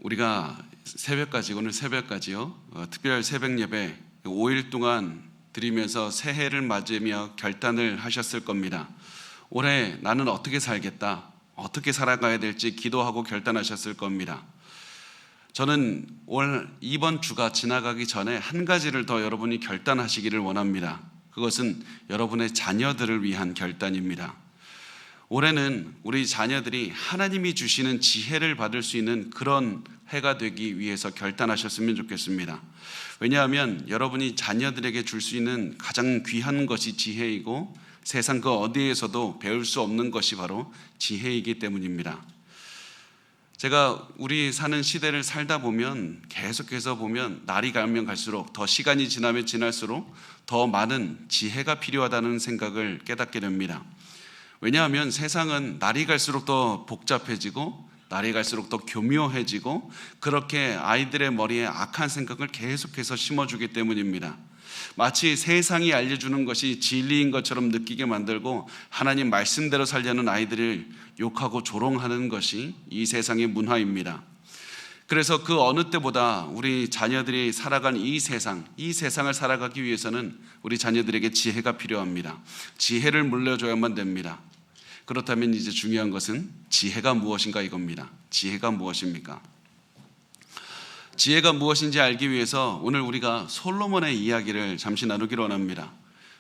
우리가 오늘 새벽까지요, 특별 새벽 예배 5일 동안 드리면서 새해를 맞으며 결단을 하셨을 겁니다. 올해 나는 어떻게 살겠다, 어떻게 살아가야 될지 기도하고 결단하셨을 겁니다. 저는 이번 주가 지나가기 전에 한 가지를 더 여러분이 결단하시기를 원합니다. 그것은 여러분의 자녀들을 위한 결단입니다. 올해는 우리 자녀들이 하나님이 주시는 지혜를 받을 수 있는 그런 해가 되기 위해서 결단하셨으면 좋겠습니다. 왜냐하면 여러분이 자녀들에게 줄 수 있는 가장 귀한 것이 지혜이고 세상 그 어디에서도 배울 수 없는 것이 바로 지혜이기 때문입니다. 제가 우리 사는 시대를 살다 보면 계속해서 보면 날이 가면 갈수록 더 시간이 지나면 지날수록 더 많은 지혜가 필요하다는 생각을 깨닫게 됩니다. 왜냐하면 세상은 날이 갈수록 더 복잡해지고 날이 갈수록 더 교묘해지고 그렇게 아이들의 머리에 악한 생각을 계속해서 심어주기 때문입니다. 마치 세상이 알려주는 것이 진리인 것처럼 느끼게 만들고 하나님 말씀대로 살려는 아이들을 욕하고 조롱하는 것이 이 세상의 문화입니다. 그래서 그 어느 때보다 우리 자녀들이 살아간 이 세상을 살아가기 위해서는 우리 자녀들에게 지혜가 필요합니다. 지혜를 물려줘야만 됩니다. 그렇다면 이제 중요한 것은 지혜가 무엇인가 이겁니다. 지혜가 무엇입니까? 지혜가 무엇인지 알기 위해서 오늘 우리가 솔로몬의 이야기를 잠시 나누기를 원합니다.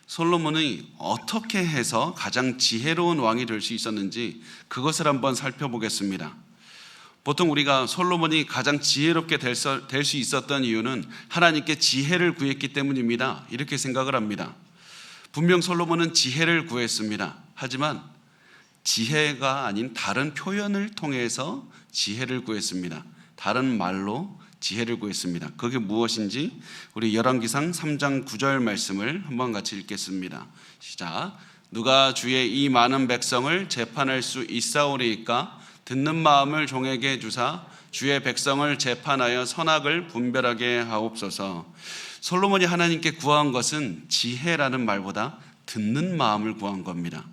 솔로몬이 어떻게 해서 가장 지혜로운 왕이 될 수 있었는지 그것을 한번 살펴보겠습니다. 보통 우리가 솔로몬이 가장 지혜롭게 될 수 있었던 이유는 하나님께 지혜를 구했기 때문입니다. 이렇게 생각을 합니다. 분명 솔로몬은 지혜를 구했습니다. 하지만 지혜가 아닌 다른 표현을 통해서 지혜를 구했습니다. 다른 말로 지혜를 구했습니다. 그게 무엇인지 우리 열왕기상 3장 9절 말씀을 한번 같이 읽겠습니다. 시작. 누가 주의 이 많은 백성을 재판할 수 있사오리이까 듣는 마음을 종에게 주사 주의 백성을 재판하여 선악을 분별하게 하옵소서. 솔로몬이 하나님께 구한 것은 지혜라는 말보다 듣는 마음을 구한 겁니다.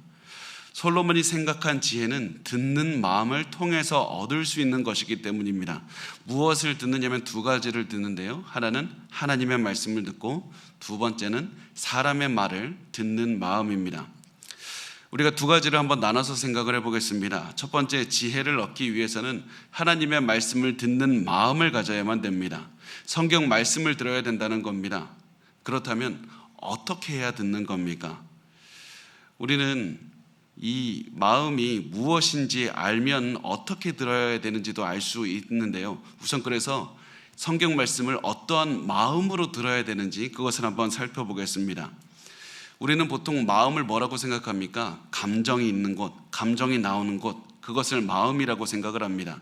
솔로몬이 생각한 지혜는 듣는 마음을 통해서 얻을 수 있는 것이기 때문입니다. 무엇을 듣느냐면 두 가지를 듣는데요. 하나는 하나님의 말씀을 듣고 두 번째는 사람의 말을 듣는 마음입니다. 우리가 두 가지를 한번 나눠서 생각을 해보겠습니다. 첫 번째, 지혜를 얻기 위해서는 하나님의 말씀을 듣는 마음을 가져야만 됩니다. 성경 말씀을 들어야 된다는 겁니다. 그렇다면 어떻게 해야 듣는 겁니까? 우리는 이 마음이 무엇인지 알면 어떻게 들어야 되는지도 알 수 있는데요. 우선 그래서 성경 말씀을 어떠한 마음으로 들어야 되는지 그것을 한번 살펴보겠습니다. 우리는 보통 마음을 뭐라고 생각합니까? 감정이 있는 곳, 감정이 나오는 곳, 그것을 마음이라고 생각을 합니다.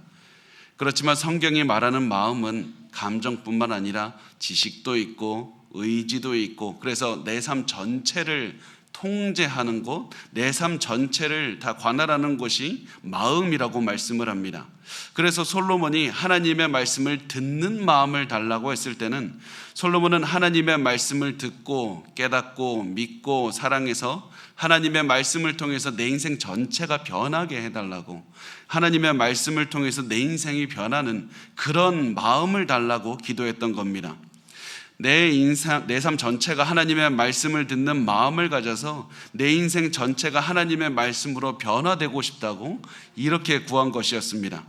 그렇지만 성경이 말하는 마음은 감정뿐만 아니라 지식도 있고 의지도 있고 그래서 내 삶 전체를 통제하는 곳, 내 삶 전체를 다 관할하는 곳이 마음이라고 말씀을 합니다. 그래서 솔로몬이 하나님의 말씀을 듣는 마음을 달라고 했을 때는 솔로몬은 하나님의 말씀을 듣고 깨닫고 믿고 사랑해서 하나님의 말씀을 통해서 내 인생 전체가 변하게 해달라고, 하나님의 말씀을 통해서 내 인생이 변하는 그런 마음을 달라고 기도했던 겁니다. 내 삶 전체가 하나님의 말씀을 듣는 마음을 가져서 내 인생 전체가 하나님의 말씀으로 변화되고 싶다고 이렇게 구한 것이었습니다.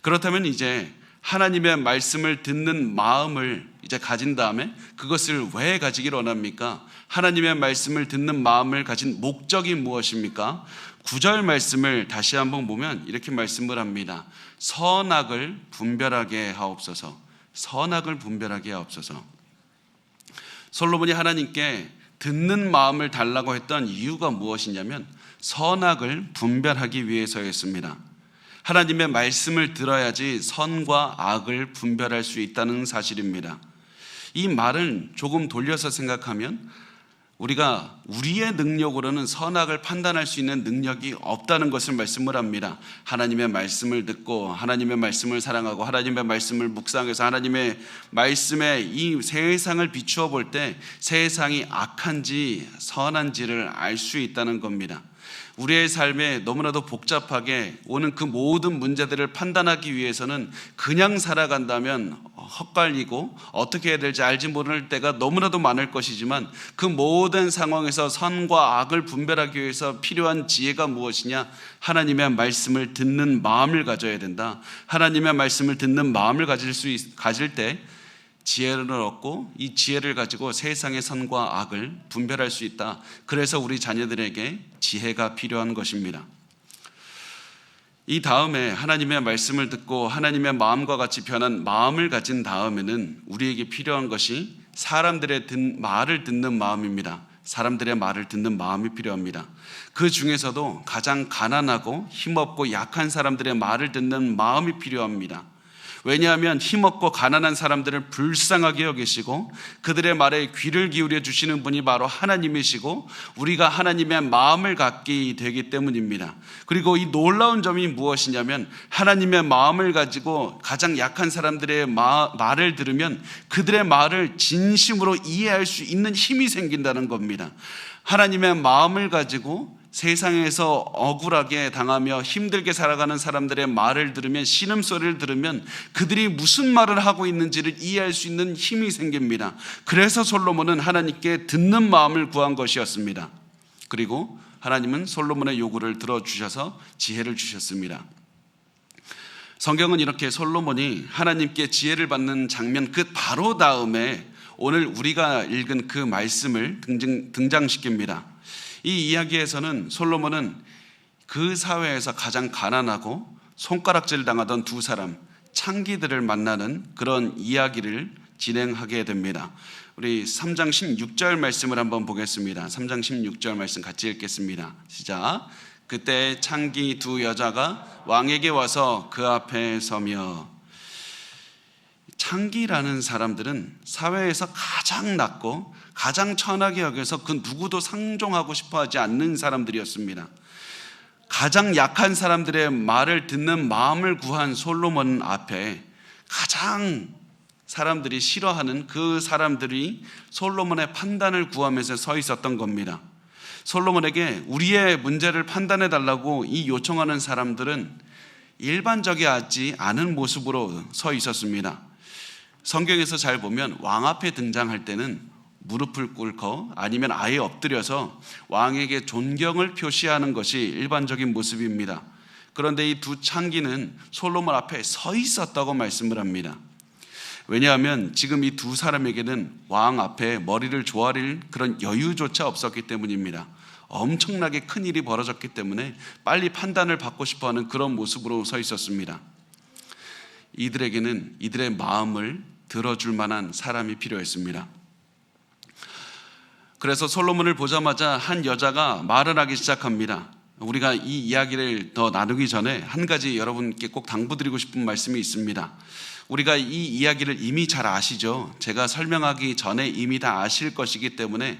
그렇다면 이제 하나님의 말씀을 듣는 마음을 이제 가진 다음에 그것을 왜 가지기를 원합니까? 하나님의 말씀을 듣는 마음을 가진 목적이 무엇입니까? 9절 말씀을 다시 한번 보면 이렇게 말씀을 합니다. 선악을 분별하게 하옵소서. 선악을 분별하게 하옵소서. 솔로몬이 하나님께 듣는 마음을 달라고 했던 이유가 무엇이냐면 선악을 분별하기 위해서였습니다. 하나님의 말씀을 들어야지 선과 악을 분별할 수 있다는 사실입니다. 이 말을 조금 돌려서 생각하면 우리가 우리의 능력으로는 선악을 판단할 수 있는 능력이 없다는 것을 말씀을 합니다. 하나님의 말씀을 듣고 하나님의 말씀을 사랑하고 하나님의 말씀을 묵상해서 하나님의 말씀에 이 세상을 비추어 볼 때 세상이 악한지 선한지를 알 수 있다는 겁니다. 우리의 삶에 너무나도 복잡하게 오는 그 모든 문제들을 판단하기 위해서는 그냥 살아간다면 헛갈리고 어떻게 해야 될지 알지 모를 때가 너무나도 많을 것이지만, 그 모든 상황에서 선과 악을 분별하기 위해서 필요한 지혜가 무엇이냐? 하나님의 말씀을 듣는 마음을 가져야 된다. 하나님의 말씀을 듣는 마음을 가질 때 지혜를 얻고, 이 지혜를 가지고 세상의 선과 악을 분별할 수 있다. 그래서 우리 자녀들에게 지혜가 필요한 것입니다. 이 다음에 하나님의 말씀을 듣고 하나님의 마음과 같이 변한 마음을 가진 다음에는 우리에게 필요한 것이 사람들의 말을 듣는 마음입니다. 사람들의 말을 듣는 마음이 필요합니다. 그 중에서도 가장 가난하고 힘없고 약한 사람들의 말을 듣는 마음이 필요합니다. 왜냐하면 힘없고 가난한 사람들을 불쌍하게 여기시고 그들의 말에 귀를 기울여 주시는 분이 바로 하나님이시고, 우리가 하나님의 마음을 갖게 되기 때문입니다. 그리고 이 놀라운 점이 무엇이냐면, 하나님의 마음을 가지고 가장 약한 사람들의 말을 들으면 그들의 말을 진심으로 이해할 수 있는 힘이 생긴다는 겁니다. 하나님의 마음을 가지고 세상에서 억울하게 당하며 힘들게 살아가는 사람들의 말을 들으면, 신음소리를 들으면 그들이 무슨 말을 하고 있는지를 이해할 수 있는 힘이 생깁니다. 그래서 솔로몬은 하나님께 듣는 마음을 구한 것이었습니다. 그리고 하나님은 솔로몬의 요구를 들어주셔서 지혜를 주셨습니다. 성경은 이렇게 솔로몬이 하나님께 지혜를 받는 장면 그 바로 다음에 오늘 우리가 읽은 그 말씀을 등장시킵니다. 이 이야기에서는 솔로몬은 그 사회에서 가장 가난하고 손가락질 당하던 두 사람, 창기들을 만나는 그런 이야기를 진행하게 됩니다. 우리 3장 16절 말씀을 한번 보겠습니다. 3장 16절 말씀 같이 읽겠습니다. 시작. 그때 창기 두 여자가 왕에게 와서 그 앞에 서며. 창기라는 사람들은 사회에서 가장 낮고 가장 천하게 여겨서 그 누구도 상종하고 싶어하지 않는 사람들이었습니다. 가장 약한 사람들의 말을 듣는 마음을 구한 솔로몬 앞에 가장 사람들이 싫어하는 그 사람들이 솔로몬의 판단을 구하면서 서 있었던 겁니다. 솔로몬에게 우리의 문제를 판단해 달라고 이 요청하는 사람들은 일반적이지 않은 모습으로 서 있었습니다. 성경에서 잘 보면 왕 앞에 등장할 때는 무릎을 꿇고 아니면 아예 엎드려서 왕에게 존경을 표시하는 것이 일반적인 모습입니다. 그런데 이 두 창기는 솔로몬 앞에 서 있었다고 말씀을 합니다. 왜냐하면 지금 이 두 사람에게는 왕 앞에 머리를 조아릴 그런 여유조차 없었기 때문입니다. 엄청나게 큰 일이 벌어졌기 때문에 빨리 판단을 받고 싶어하는 그런 모습으로 서 있었습니다. 이들에게는 이들의 마음을 들어줄 만한 사람이 필요했습니다. 그래서 솔로몬을 보자마자 한 여자가 말을 하기 시작합니다. 우리가 이 이야기를 더 나누기 전에 한 가지 여러분께 꼭 당부드리고 싶은 말씀이 있습니다. 우리가 이 이야기를 이미 잘 아시죠? 제가 설명하기 전에 이미 다 아실 것이기 때문에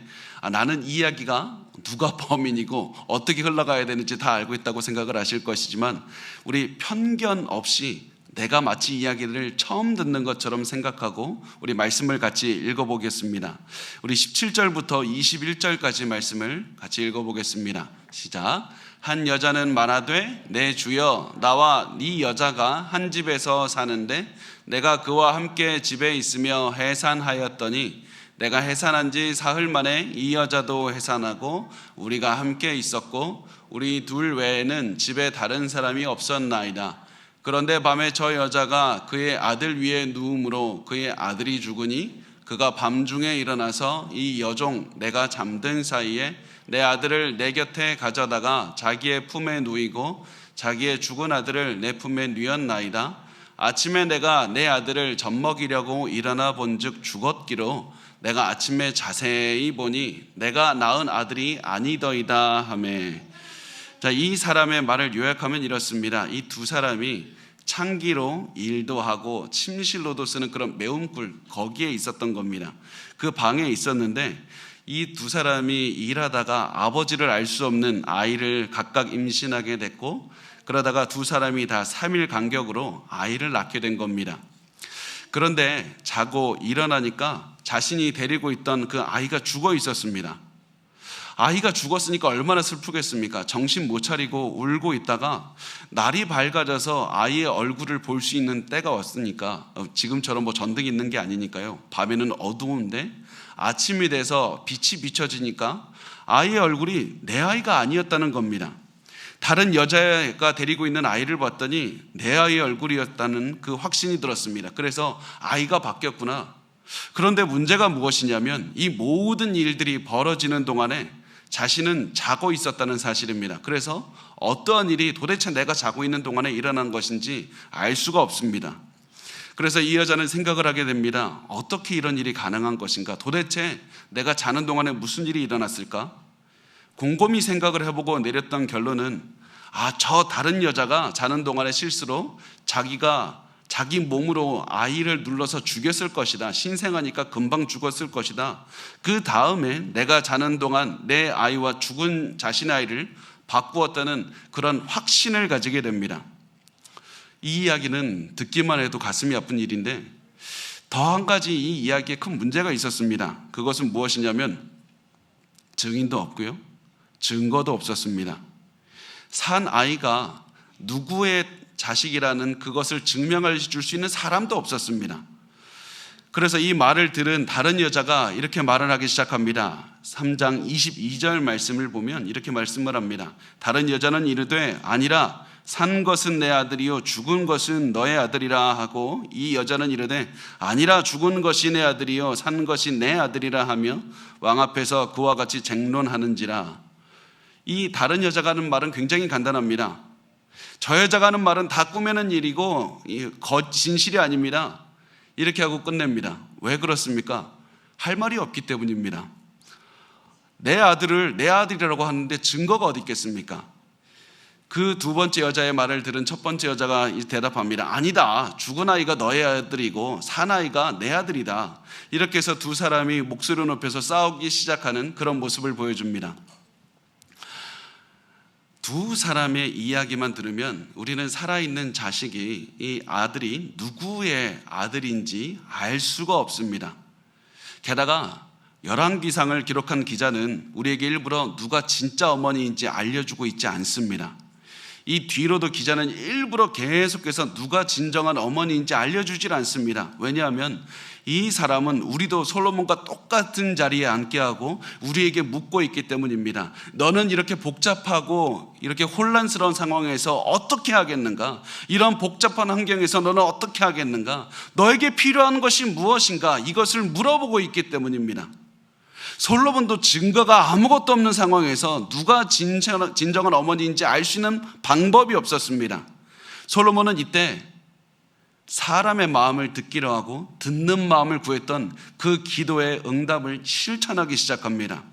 나는 이 이야기가 누가 범인이고 어떻게 흘러가야 되는지 다 알고 있다고 생각을 하실 것이지만, 우리 편견 없이 내가 마치 이야기를 처음 듣는 것처럼 생각하고 우리 말씀을 같이 읽어보겠습니다. 우리 17절부터 21절까지 말씀을 같이 읽어보겠습니다. 시작. 한 여자는 말하되 내 주여, 나와 네 여자가 한 집에서 사는데 내가 그와 함께 집에 있으며 해산하였더니 내가 해산한 지 사흘 만에 이 여자도 해산하고 우리가 함께 있었고 우리 둘 외에는 집에 다른 사람이 없었나이다. 그런데 밤에 저 여자가 그의 아들 위에 누움으로 그의 아들이 죽으니 그가 밤중에 일어나서 이 여종 내가 잠든 사이에 내 아들을 내 곁에 가져다가 자기의 품에 누이고 자기의 죽은 아들을 내 품에 누였나이다. 아침에 내가 내 아들을 젖먹이려고 일어나 본즉 죽었기로 내가 아침에 자세히 보니 내가 낳은 아들이 아니더이다 하매. 자, 이 사람의 말을 요약하면 이렇습니다. 이 두 사람이 창기로 일도 하고 침실로도 쓰는 그런 매운꿀, 거기에 있었던 겁니다. 그 방에 있었는데 이 두 사람이 일하다가 아버지를 알 수 없는 아이를 각각 임신하게 됐고, 그러다가 두 사람이 다 3일 간격으로 아이를 낳게 된 겁니다. 그런데 자고 일어나니까 자신이 데리고 있던 그 아이가 죽어 있었습니다. 아이가 죽었으니까 얼마나 슬프겠습니까? 정신 못 차리고 울고 있다가 날이 밝아져서 아이의 얼굴을 볼 수 있는 때가 왔으니까, 지금처럼 뭐 전등이 있는 게 아니니까요. 밤에는 어두운데 아침이 돼서 빛이 비춰지니까 아이의 얼굴이 내 아이가 아니었다는 겁니다. 다른 여자가 데리고 있는 아이를 봤더니 내 아이의 얼굴이었다는 그 확신이 들었습니다. 그래서 아이가 바뀌었구나. 그런데 문제가 무엇이냐면 이 모든 일들이 벌어지는 동안에 자신은 자고 있었다는 사실입니다. 그래서 어떠한 일이 도대체 내가 자고 있는 동안에 일어난 것인지 알 수가 없습니다. 그래서 이 여자는 생각을 하게 됩니다. 어떻게 이런 일이 가능한 것인가? 도대체 내가 자는 동안에 무슨 일이 일어났을까? 곰곰이 생각을 해보고 내렸던 결론은, 저 다른 여자가 자는 동안에 실수로 자기 몸으로 아이를 눌러서 죽였을 것이다. 신생아니까 금방 죽었을 것이다. 그 다음에 내가 자는 동안 내 아이와 죽은 자신의 아이를 바꾸었다는 그런 확신을 가지게 됩니다. 이 이야기는 듣기만 해도 가슴이 아픈 일인데, 더 한 가지 이 이야기에 큰 문제가 있었습니다. 그것은 무엇이냐면 증인도 없고요, 증거도 없었습니다. 산 아이가 누구의 자식이라는 그것을 증명해 줄 수 있는 사람도 없었습니다. 그래서 이 말을 들은 다른 여자가 이렇게 말을 하기 시작합니다. 3장 22절 말씀을 보면 이렇게 말씀을 합니다. 다른 여자는 이르되 아니라 산 것은 내 아들이요 죽은 것은 너의 아들이라 하고, 이 여자는 이르되 아니라 죽은 것이 내 아들이요 산 것이 내 아들이라 하며 왕 앞에서 그와 같이 쟁론하는지라. 이 다른 여자가 하는 말은 굉장히 간단합니다. 저 여자가 하는 말은 다 꾸며낸 일이고 진실이 아닙니다. 이렇게 하고 끝냅니다. 왜 그렇습니까? 할 말이 없기 때문입니다. 내 아들을 내 아들이라고 하는데 증거가 어디 있겠습니까? 그 두 번째 여자의 말을 들은 첫 번째 여자가 대답합니다. 아니다. 죽은 아이가 너의 아들이고 산 아이가 내 아들이다. 이렇게 해서 두 사람이 목소리를 높여서 싸우기 시작하는 그런 모습을 보여줍니다. 두 사람의 이야기만 들으면 우리는 살아있는 자식이, 이 아들이 누구의 아들인지 알 수가 없습니다. 게다가 열왕기상을 기록한 기자는 우리에게 일부러 누가 진짜 어머니인지 알려주고 있지 않습니다. 이 뒤로도 기자는 일부러 계속해서 누가 진정한 어머니인지 알려주질 않습니다. 왜냐하면 이 사람은 우리도 솔로몬과 똑같은 자리에 앉게 하고 우리에게 묻고 있기 때문입니다. 너는 이렇게 복잡하고 이렇게 혼란스러운 상황에서 어떻게 하겠는가? 이런 복잡한 환경에서 너는 어떻게 하겠는가? 너에게 필요한 것이 무엇인가? 이것을 물어보고 있기 때문입니다. 솔로몬도 증거가 아무것도 없는 상황에서 누가 진정한 어머니인지 알 수 있는 방법이 없었습니다. 솔로몬은 이때 사람의 마음을 듣기로 하고 듣는 마음을 구했던 그 기도의 응답을 실천하기 시작합니다.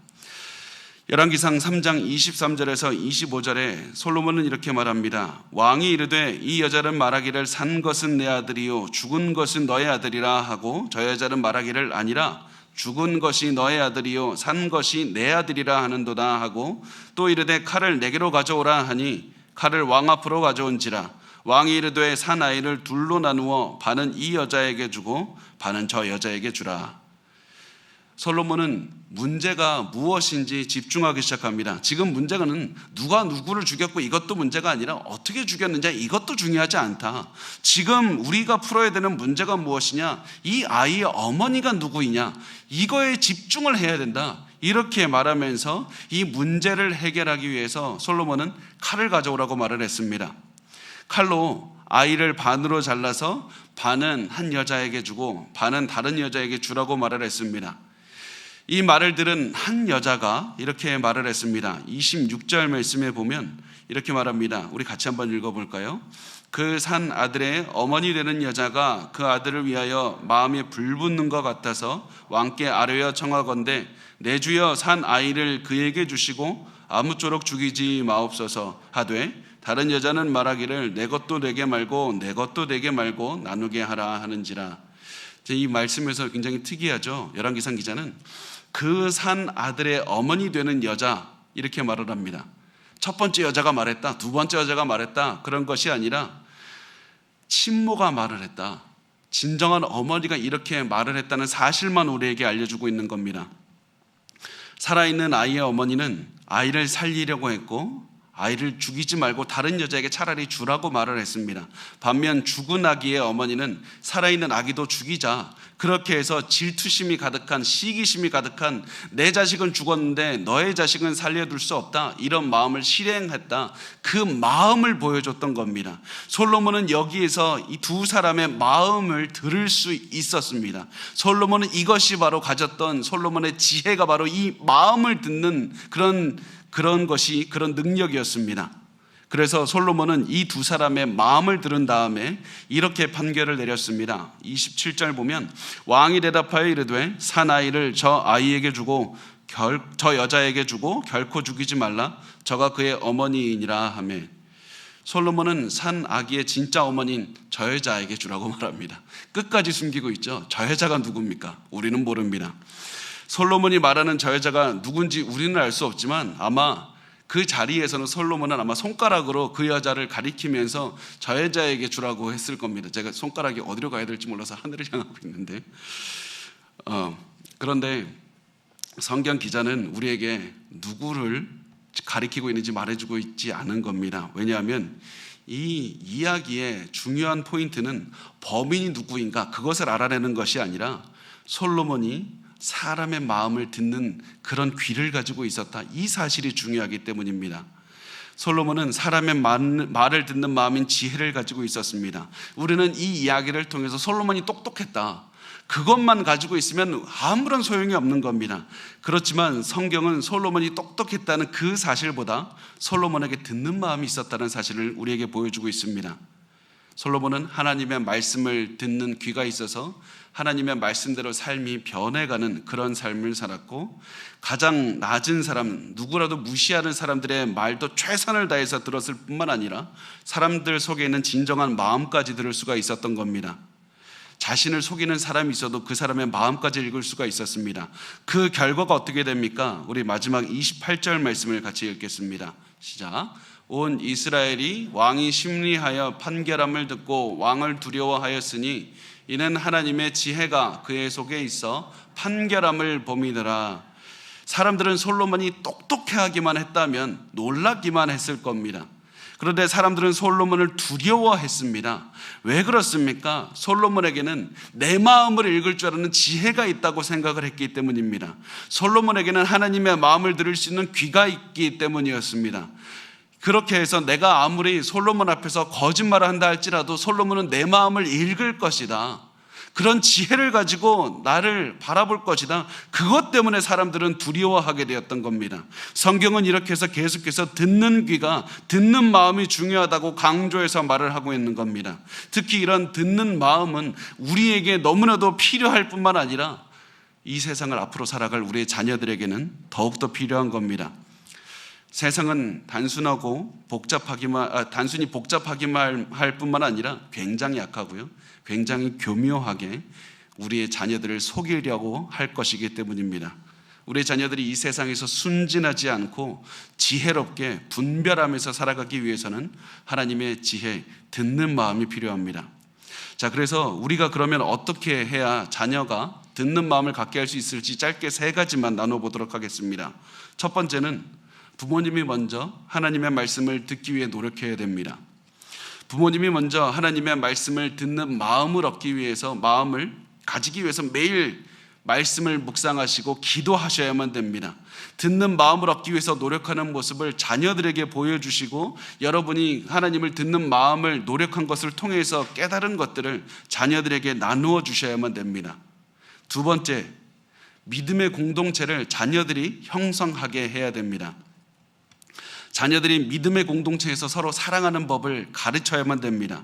열왕기상 3장 23절에서 25절에 솔로몬은 이렇게 말합니다. 왕이 이르되 이 여자는 말하기를 산 것은 내 아들이요 죽은 것은 너의 아들이라 하고, 저 여자는 말하기를 아니라 죽은 것이 너의 아들이요 산 것이 내 아들이라 하는도다 하고, 또 이르되 칼을 내게로 가져오라 하니 칼을 왕 앞으로 가져온지라. 왕이 이르되 산 아이를 둘로 나누어 반은 이 여자에게 주고 반은 저 여자에게 주라. 솔로몬은 문제가 무엇인지 집중하기 시작합니다. 지금 문제는 누가 누구를 죽였고 이것도 문제가 아니라 어떻게 죽였느냐, 이것도 중요하지 않다. 지금 우리가 풀어야 되는 문제가 무엇이냐, 이 아이의 어머니가 누구이냐, 이거에 집중을 해야 된다. 이렇게 말하면서 이 문제를 해결하기 위해서 솔로몬은 칼을 가져오라고 말을 했습니다. 칼로 아이를 반으로 잘라서 반은 한 여자에게 주고 반은 다른 여자에게 주라고 말을 했습니다. 이 말을 들은 한 여자가 이렇게 말을 했습니다. 26절 말씀에 보면 이렇게 말합니다. 우리 같이 한번 읽어볼까요? 그 산 아들의 어머니 되는 여자가 그 아들을 위하여 마음에 불붙는 것 같아서 왕께 아뢰어 청하건대 내 주여 산 아이를 그에게 주시고 아무쪼록 죽이지 마옵소서 하되, 다른 여자는 말하기를 내 것도 내게 말고 내 것도 내게 말고 나누게 하라 하는지라. 이 말씀에서 굉장히 특이하죠. 열왕기상 기자는 그 산 아들의 어머니 되는 여자 이렇게 말을 합니다. 첫 번째 여자가 말했다, 두 번째 여자가 말했다, 그런 것이 아니라 친모가 말을 했다. 진정한 어머니가 이렇게 말을 했다는 사실만 우리에게 알려주고 있는 겁니다. 살아있는 아이의 어머니는 아이를 살리려고 했고 아이를 죽이지 말고 다른 여자에게 차라리 주라고 말을 했습니다. 반면 죽은 아기의 어머니는 살아있는 아기도 죽이자, 그렇게 해서 질투심이 가득한, 시기심이 가득한, 내 자식은 죽었는데 너의 자식은 살려둘 수 없다, 이런 마음을 실행했다, 그 마음을 보여줬던 겁니다. 솔로몬은 여기에서 이 두 사람의 마음을 들을 수 있었습니다. 솔로몬은 이것이 바로 가졌던 솔로몬의 지혜가 바로 이 마음을 듣는 그런 능력이었습니다. 그래서 솔로몬은 이 두 사람의 마음을 들은 다음에 이렇게 판결을 내렸습니다. 27절 보면 왕이 대답하여 이르되 산 아이를 저 아이에게 주고 저 여자에게 주고 결코 죽이지 말라, 저가 그의 어머니이니라 하며, 솔로몬은 산 아기의 진짜 어머니인 저 여자에게 주라고 말합니다. 끝까지 숨기고 있죠. 저 여자가 누굽니까? 우리는 모릅니다. 솔로몬이 말하는 저 여자가 누군지 우리는 알 수 없지만 아마 그 자리에서는 솔로몬은 아마 손가락으로 그 여자를 가리키면서 저 여자에게 주라고 했을 겁니다. 제가 손가락이 어디로 가야 될지 몰라서 하늘을 향하고 있는데, 그런데 성경 기자는 우리에게 누구를 가리키고 있는지 말해주고 있지 않은 겁니다. 왜냐하면 이 이야기의 중요한 포인트는 범인이 누구인가, 그것을 알아내는 것이 아니라 솔로몬이 사람의 마음을 듣는 그런 귀를 가지고 있었다, 이 사실이 중요하기 때문입니다. 솔로몬은 사람의 말을 듣는 마음인 지혜를 가지고 있었습니다. 우리는 이 이야기를 통해서 솔로몬이 똑똑했다, 그것만 가지고 있으면 아무런 소용이 없는 겁니다. 그렇지만 성경은 솔로몬이 똑똑했다는 그 사실보다 솔로몬에게 듣는 마음이 있었다는 사실을 우리에게 보여주고 있습니다. 솔로몬은 하나님의 말씀을 듣는 귀가 있어서 하나님의 말씀대로 삶이 변해가는 그런 삶을 살았고, 가장 낮은 사람, 누구라도 무시하는 사람들의 말도 최선을 다해서 들었을 뿐만 아니라 사람들 속에 있는 진정한 마음까지 들을 수가 있었던 겁니다. 자신을 속이는 사람이 있어도 그 사람의 마음까지 읽을 수가 있었습니다. 그 결과가 어떻게 됩니까? 우리 마지막 28절 말씀을 같이 읽겠습니다. 시작. 온 이스라엘이 왕이 심리하여 판결함을 듣고 왕을 두려워하였으니 이는 하나님의 지혜가 그의 속에 있어 판결함을 범이더라. 사람들은 솔로몬이 똑똑해하기만 했다면 놀라기만 했을 겁니다. 그런데 사람들은 솔로몬을 두려워했습니다. 왜 그렇습니까? 솔로몬에게는 내 마음을 읽을 줄 아는 지혜가 있다고 생각을 했기 때문입니다. 솔로몬에게는 하나님의 마음을 들을 수 있는 귀가 있기 때문이었습니다. 그렇게 해서 내가 아무리 솔로몬 앞에서 거짓말을 한다 할지라도 솔로몬은 내 마음을 읽을 것이다, 그런 지혜를 가지고 나를 바라볼 것이다, 그것 때문에 사람들은 두려워하게 되었던 겁니다. 성경은 이렇게 해서 계속해서 듣는 귀가, 듣는 마음이 중요하다고 강조해서 말을 하고 있는 겁니다. 특히 이런 듣는 마음은 우리에게 너무나도 필요할 뿐만 아니라 이 세상을 앞으로 살아갈 우리의 자녀들에게는 더욱더 필요한 겁니다. 세상은 단순히 복잡하기만 할 뿐만 아니라 굉장히 약하고요, 굉장히 교묘하게 우리의 자녀들을 속이려고 할 것이기 때문입니다. 우리의 자녀들이 이 세상에서 순진하지 않고 지혜롭게 분별하면서 살아가기 위해서는 하나님의 지혜, 듣는 마음이 필요합니다. 자, 그래서 우리가 그러면 어떻게 해야 자녀가 듣는 마음을 갖게 할 수 있을지 짧게 3가지만 나눠보도록 하겠습니다. 첫 번째는 부모님이 먼저 하나님의 말씀을 듣기 위해 노력해야 됩니다. 부모님이 먼저 하나님의 말씀을 듣는 마음을 얻기 위해서, 마음을 가지기 위해서 매일 말씀을 묵상하시고 기도하셔야만 됩니다. 듣는 마음을 얻기 위해서 노력하는 모습을 자녀들에게 보여주시고, 여러분이 하나님을 듣는 마음을 노력한 것을 통해서 깨달은 것들을 자녀들에게 나누어 주셔야만 됩니다. 두 번째, 믿음의 공동체를 자녀들이 형성하게 해야 됩니다. 자녀들이 믿음의 공동체에서 서로 사랑하는 법을 가르쳐야만 됩니다.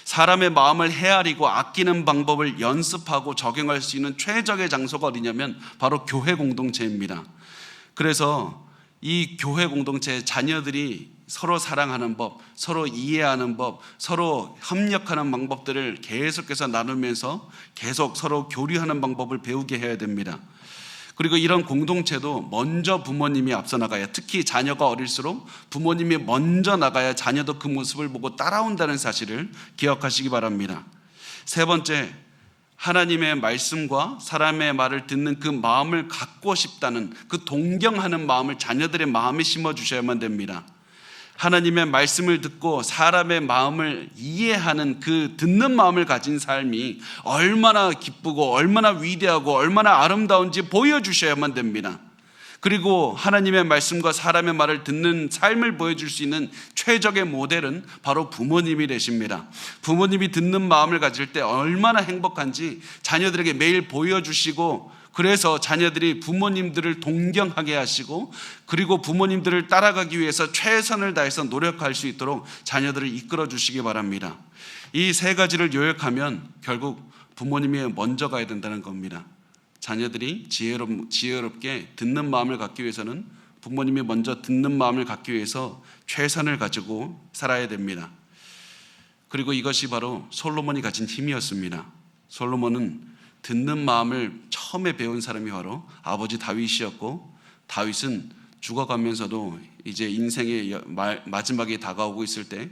사람의 마음을 헤아리고 아끼는 방법을 연습하고 적용할 수 있는 최적의 장소가 어디냐면 바로 교회 공동체입니다. 그래서 이 교회 공동체의 자녀들이 서로 사랑하는 법, 서로 이해하는 법, 서로 협력하는 방법들을 계속해서 나누면서 계속 서로 교류하는 방법을 배우게 해야 됩니다. 그리고 이런 공동체도 먼저 부모님이 앞서 나가야, 특히 자녀가 어릴수록 부모님이 먼저 나가야 자녀도 그 모습을 보고 따라온다는 사실을 기억하시기 바랍니다. 세 번째, 하나님의 말씀과 사람의 말을 듣는 그 마음을 갖고 싶다는 그 동경하는 마음을 자녀들의 마음에 심어주셔야만 됩니다. 하나님의 말씀을 듣고 사람의 마음을 이해하는 그 듣는 마음을 가진 삶이 얼마나 기쁘고 얼마나 위대하고 얼마나 아름다운지 보여주셔야만 됩니다. 그리고 하나님의 말씀과 사람의 말을 듣는 삶을 보여줄 수 있는 최적의 모델은 바로 부모님이 되십니다. 부모님이 듣는 마음을 가질 때 얼마나 행복한지 자녀들에게 매일 보여주시고, 그래서 자녀들이 부모님들을 동경하게 하시고, 그리고 부모님들을 따라가기 위해서 최선을 다해서 노력할 수 있도록 자녀들을 이끌어 주시기 바랍니다. 이 세 가지를 요약하면 결국 부모님이 먼저 가야 된다는 겁니다. 자녀들이 지혜롭게 듣는 마음을 갖기 위해서는 부모님이 먼저 듣는 마음을 갖기 위해서 최선을 가지고 살아야 됩니다. 그리고 이것이 바로 솔로몬이 가진 힘이었습니다. 솔로몬은 듣는 마음을 처음에 배운 사람이 바로 아버지 다윗이었고, 다윗은 죽어가면서도 이제 인생의 마지막에 다가오고 있을 때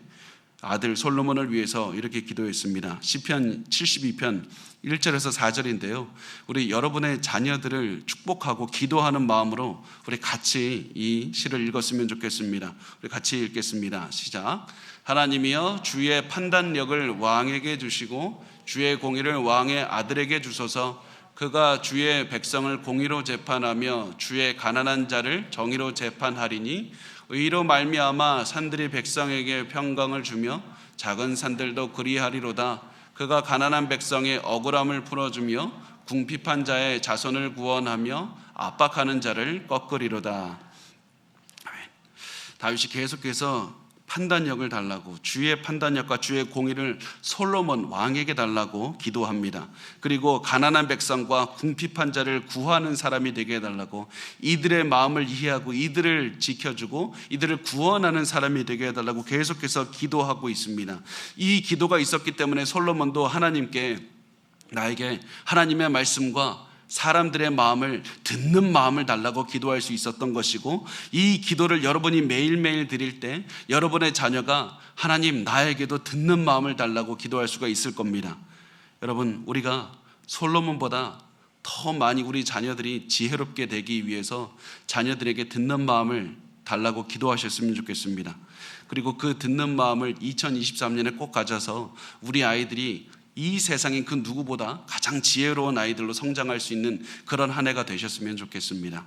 아들 솔로몬을 위해서 이렇게 기도했습니다. 시편 72편 1절에서 4절인데요. 우리 여러분의 자녀들을 축복하고 기도하는 마음으로 우리 같이 이 시를 읽었으면 좋겠습니다. 우리 같이 읽겠습니다. 시작. 하나님이여, 주의 판단력을 왕에게 주시고 주의 공의를 왕의 아들에게 주소서. 그가 주의 백성을 공의로 재판하며 주의 가난한 자를 정의로 재판하리니 의로 말미암아 산들이 백성에게 평강을 주며 작은 산들도 그리하리로다. 그가 가난한 백성의 억울함을 풀어주며 궁핍한 자의 자손을 구원하며 압박하는 자를 꺾으리로다. 다윗이 계속해서 판단력을 달라고, 주의 판단력과 주의 공의를 솔로몬 왕에게 달라고 기도합니다. 그리고 가난한 백성과 궁핍한 자를 구하는 사람이 되게 해달라고, 이들의 마음을 이해하고 이들을 지켜주고 이들을 구원하는 사람이 되게 해달라고 계속해서 기도하고 있습니다. 이 기도가 있었기 때문에 솔로몬도 하나님께, 나에게 하나님의 말씀과 사람들의 마음을 듣는 마음을 달라고 기도할 수 있었던 것이고, 이 기도를 여러분이 매일매일 드릴 때 여러분의 자녀가 하나님 나에게도 듣는 마음을 달라고 기도할 수가 있을 겁니다. 여러분, 우리가 솔로몬보다 더 많이 우리 자녀들이 지혜롭게 되기 위해서 자녀들에게 듣는 마음을 달라고 기도하셨으면 좋겠습니다. 그리고 그 듣는 마음을 2023년에 꼭 가져서 우리 아이들이 이 세상인 그 누구보다 가장 지혜로운 아이들로 성장할 수 있는 그런 한 해가 되셨으면 좋겠습니다.